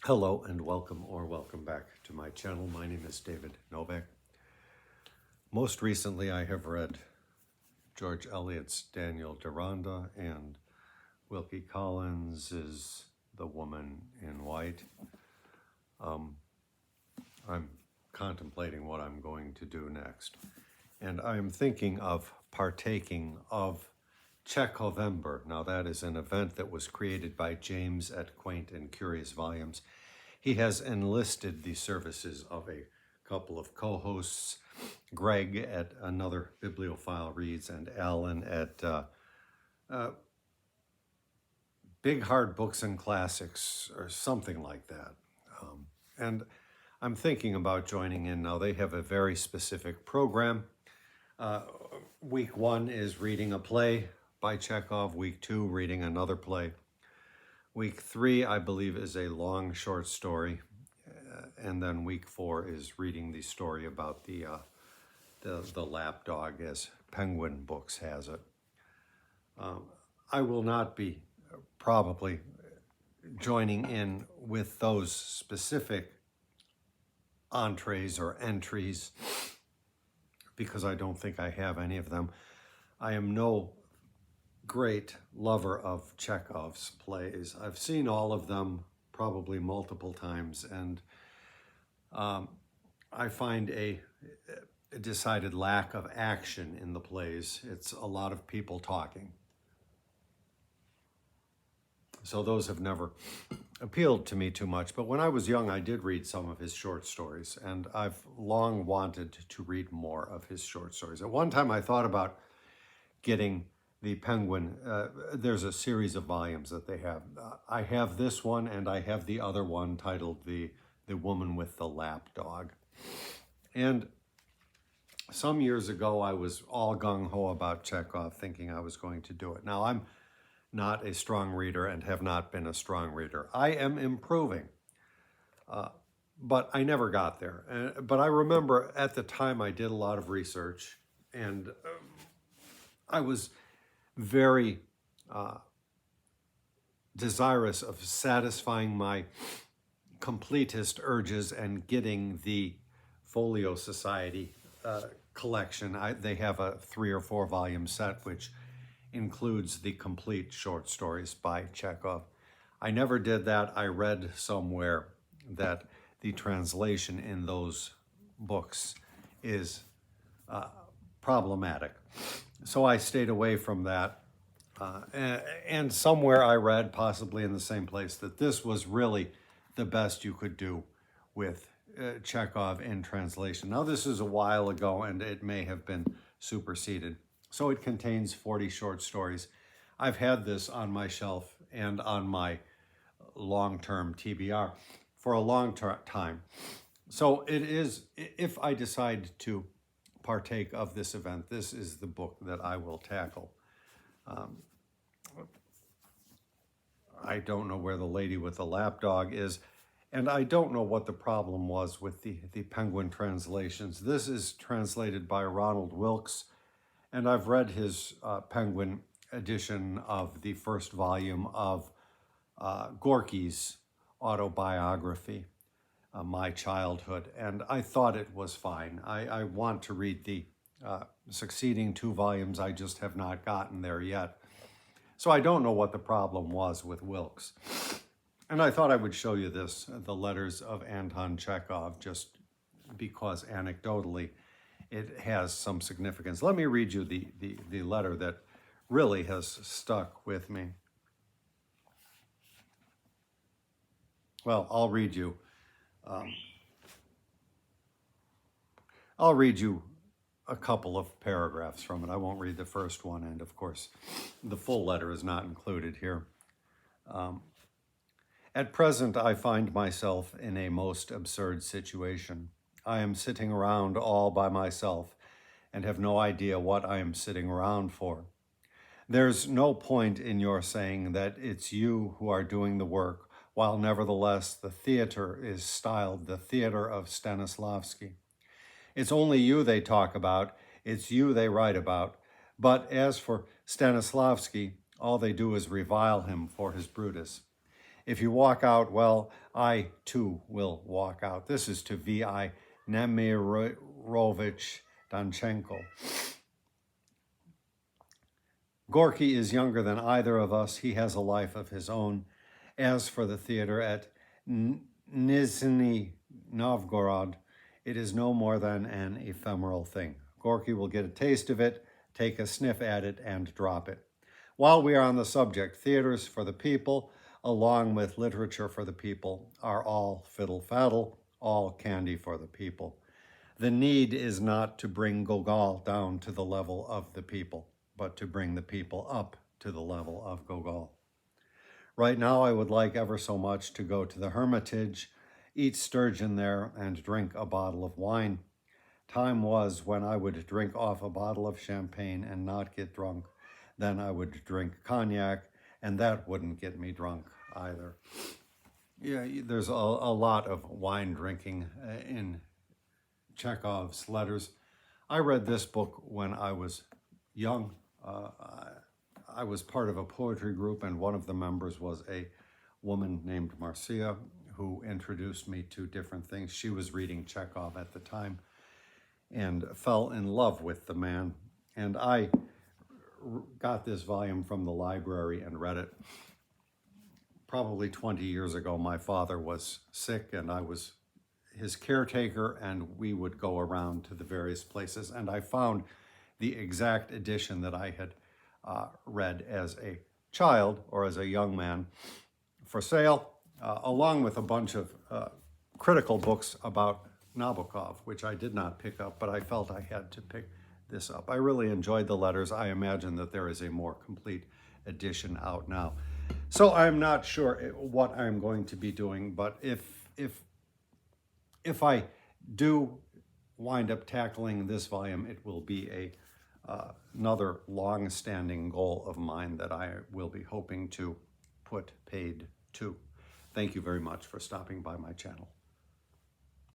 Hello and welcome back to my channel. My name is David Novak. Most recently I have read George Eliot's Daniel Deronda and Wilkie Collins's The Woman in White. I'm contemplating what I'm going to do next, and I'm thinking of partaking of Chekhovember. Now that is an event that was created by James at Quaint and Curious Volumes. He has enlisted the services of a couple of co-hosts, Greg at Another Bibliophile Reads and Alan at Big Hard Books and Classics or something like that. And I'm thinking about joining in now. They have a very specific program. Week 1 is reading a play by Chekhov. Week 2, reading another play. Week 3, I believe, is a long short story. And then week 4 is reading the story about the lapdog, as Penguin Books has it. I will not be probably joining in with those specific entrees or entries because I don't think I have any of them. I am no great lover of Chekhov's plays. I've seen all of them probably multiple times, and I find a decided lack of action in the plays. It's a lot of people talking. So those have never appealed to me too much. But when I was young, I did read some of his short stories, and I've long wanted to read more of his short stories. At one time, I thought about getting the Penguin. There's a series of volumes that they have. I have this one, and I have the other one titled The Woman with the Lapdog. And some years ago, I was all gung-ho about Chekhov, thinking I was going to do it. Now, I'm not a strong reader and have not been a strong reader. I am improving, but I never got there. But I remember at the time I did a lot of research, and I was very desirous of satisfying my completist urges and getting the Folio Society collection. They have a 3 or 4 volume set which includes the complete short stories by Chekhov. I never did that. I read somewhere that the translation in those books is problematic. So I stayed away from that. And somewhere I read, possibly in the same place, that this was really the best you could do with Chekhov in translation. Now, this is a while ago, and it may have been superseded. So it contains 40 short stories. I've had this on my shelf and on my long-term TBR for a long time. So it is, if I decide to partake of this event, this is the book that I will tackle. I don't know where the lady with the lapdog is, and I don't know what the problem was with the Penguin translations. This is translated by Ronald Wilkes, and I've read his Penguin edition of the first volume of Gorky's autobiography, My Childhood, and I thought it was fine. I want to read the succeeding 2 volumes. I just have not gotten there yet. So I don't know what the problem was with Wilkes. And I thought I would show you this, the letters of Anton Chekhov, just because anecdotally it has some significance. Let me read you the letter that really has stuck with me. Well, I'll read you a couple of paragraphs from it. I won't read the first one, and of course, the full letter is not included here. At present, I find myself in a most absurd situation. I am sitting around all by myself and have no idea what I am sitting around for. There's no point in your saying that it's you who are doing the work, while nevertheless the theater is styled the theater of Stanislavski. It's only you they talk about, it's you they write about. But as for Stanislavski, all they do is revile him for his Brutus. If you walk out, well, I too will walk out. This is to V.I. Nemirovich Danchenko. Gorky is younger than either of us. He has a life of his own. As for the theater at Nizhny Novgorod, it is no more than an ephemeral thing. Gorky will get a taste of it, take a sniff at it, and drop it. While we are on the subject, theaters for the people, along with literature for the people, are all fiddle-faddle, all candy for the people. The need is not to bring Gogol down to the level of the people, but to bring the people up to the level of Gogol. Right now, I would like ever so much to go to the Hermitage, eat sturgeon there, and drink a bottle of wine. Time was when I would drink off a bottle of champagne and not get drunk. Then I would drink cognac, and that wouldn't get me drunk either. Yeah, there's a lot of wine drinking in Chekhov's letters. I read this book when I was young. I was part of a poetry group, and one of the members was a woman named Marcia, who introduced me to different things. She was reading Chekhov at the time and fell in love with the man. And I got this volume from the library and read it. Probably 20 years ago, my father was sick and I was his caretaker, and we would go around to the various places. And I found the exact edition that I had read as a child or as a young man for sale, along with a bunch of critical books about Nabokov, which I did not pick up, but I felt I had to pick this up. I really enjoyed the letters. I imagine that there is a more complete edition out now. So I'm not sure what I'm going to be doing, but if I do wind up tackling this volume, it will be another long-standing goal of mine that I will be hoping to put paid to. Thank you very much for stopping by my channel.